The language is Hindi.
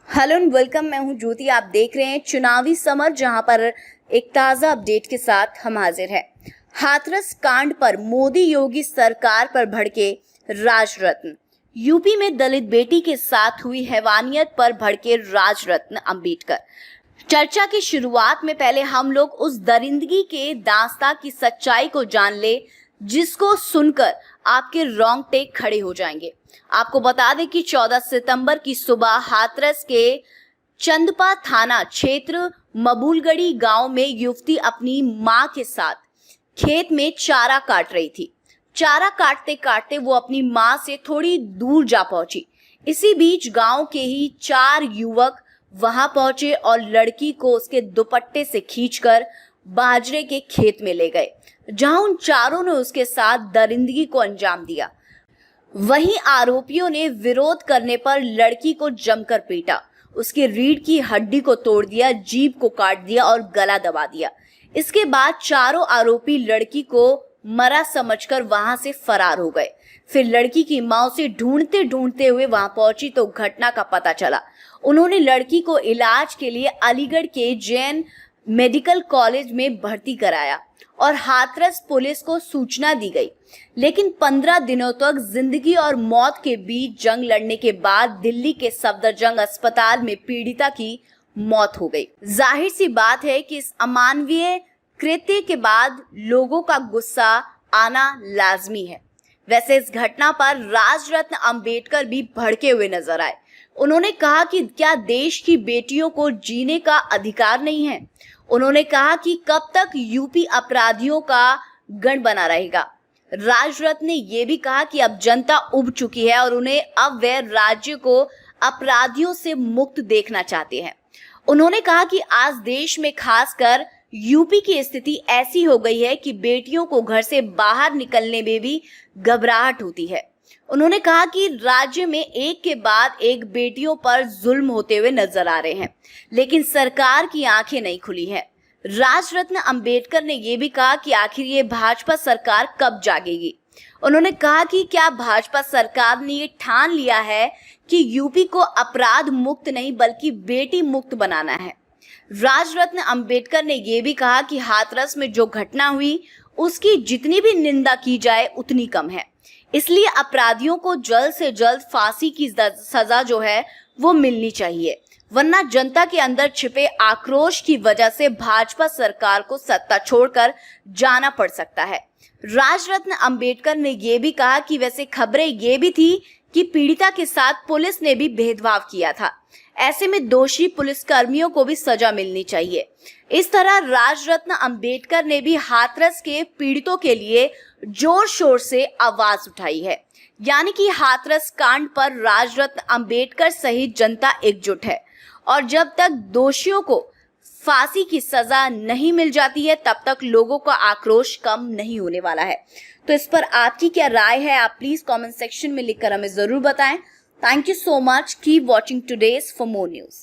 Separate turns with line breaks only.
Hello and welcome. मैं हूं ज्योति। आप देख रहे हैं चुनावी समर, जहां पर एक ताजा अपडेट के साथ हम हाजिर हैं। हाथरस कांड पर मोदी योगी सरकार पर भड़के राजरत्न। यूपी में दलित बेटी के साथ हुई हैवानियत पर भड़के राजरत्न अंबेडकर। चर्चा की शुरुआत में पहले हम लोग उस दरिंदगी के दास्तां की सच्चाई को जान ले, जिसको सुनकर आपके रोंगटे खड़े हो जाएंगे। आपको बता दें कि 14 सितंबर की सुबह हाथरस के चंदपा थाना क्षेत्र मबूलगढ़ी गांव में युवती अपनी मां के साथ खेत में चारा काट रही थी। चारा काटते काटते वो अपनी मां से थोड़ी दूर जा पहुंची। इसी बीच गांव के ही 4 युवक वहां पहुंचे और लड़की को उसके दुपट्टे से खींचकर बाजरे के खेत में ले गए, जहां उन चारों ने उसके साथ दरिंदगी को अंजाम दिया। वहीं आरोपियों ने विरोध करने पर लड़की को जमकर पीटा, उसके रीढ़ की हड्डी को तोड़ दिया, जीभ को काट दिया और गला दबा दिया। इसके बाद चारों आरोपी लड़की को मरा समझकर वहां से फरार हो गए। फिर लड़की की मां उसे ढूंढते ढूंढते हुए वहां पहुंची तो घटना का पता चला। उन्होंने लड़की को इलाज के लिए अलीगढ़ के जैन मेडिकल कॉलेज में भर्ती कराया और हाथरस पुलिस को सूचना दी गई। लेकिन 15 दिनों तक जिंदगी और मौत के बीच जंग लड़ने के बाद दिल्ली के सफदरजंग अस्पताल में पीड़िता की मौत हो गई। जाहिर सी बात है कि इस अमानवीय कृत्य के बाद लोगों का गुस्सा आना लाजमी है। वैसे इस घटना पर राजरत्न अंबेडकर भी भड़के हुए नजर आए। उन्होंने कहा कि क्या देश की बेटियों को जीने का अधिकार नहीं है। उन्होंने कहा कि कब तक यूपी अपराधियों का गण बना रहेगा। राजरत्न ने यह भी कहा कि अब जनता उब चुकी है और उन्हें अब वे राज्य को अपराधियों से मुक्त देखना चाहते हैं। उन्होंने कहा कि आज देश में खासकर यूपी की स्थिति ऐसी हो गई है कि बेटियों को घर से बाहर निकलने में भी घबराहट होती है। उन्होंने कहा कि राज्य में एक के बाद एक बेटियों पर जुल्म होते हुए नजर आ रहे हैं, लेकिन सरकार की आंखें नहीं खुली हैं। राजरत्न अंबेडकर ने यह भी कहा कि आखिर ये भाजपा सरकार कब जागेगी। उन्होंने कहा कि क्या भाजपा सरकार ने ये ठान लिया है कि यूपी को अपराध मुक्त नहीं बल्कि बेटी मुक्त बनाना है। राजरत्न अंबेडकर ने यह भी कहा कि हाथरस में जो घटना हुई उसकी जितनी भी निंदा की जाए उतनी कम है, इसलिए अपराधियों को जल्द से जल्द फांसी की सजा जो है वो मिलनी चाहिए, वरना जनता के अंदर छिपे आक्रोश की वजह से भाजपा सरकार को सत्ता छोड़कर जाना पड़ सकता है। राजरत्न अंबेडकर ने यह भी कहा कि वैसे खबरें ये भी थी कि पीड़िता के साथ पुलिस ने भी भेदभाव किया था। ऐसे में दोषी पुलिसकर्मियों को भी सजा मिलनी चाहिए। इस तरह राजरत्न अंबेडकर ने भी हाथरस के पीड़ितों के लिए जोर शोर से आवाज उठाई है। यानी कि हाथरस कांड पर राजरत्न अंबेडकर सहित जनता एकजुट है और जब तक दोषियों को फांसी की सजा नहीं मिल जाती है तब तक लोगों का आक्रोश कम नहीं होने वाला है। तो इस पर आपकी क्या राय है, आप प्लीज कमेंट सेक्शन में लिखकर हमें जरूर बताएं। Thank you so much. Keep watching today's for more news.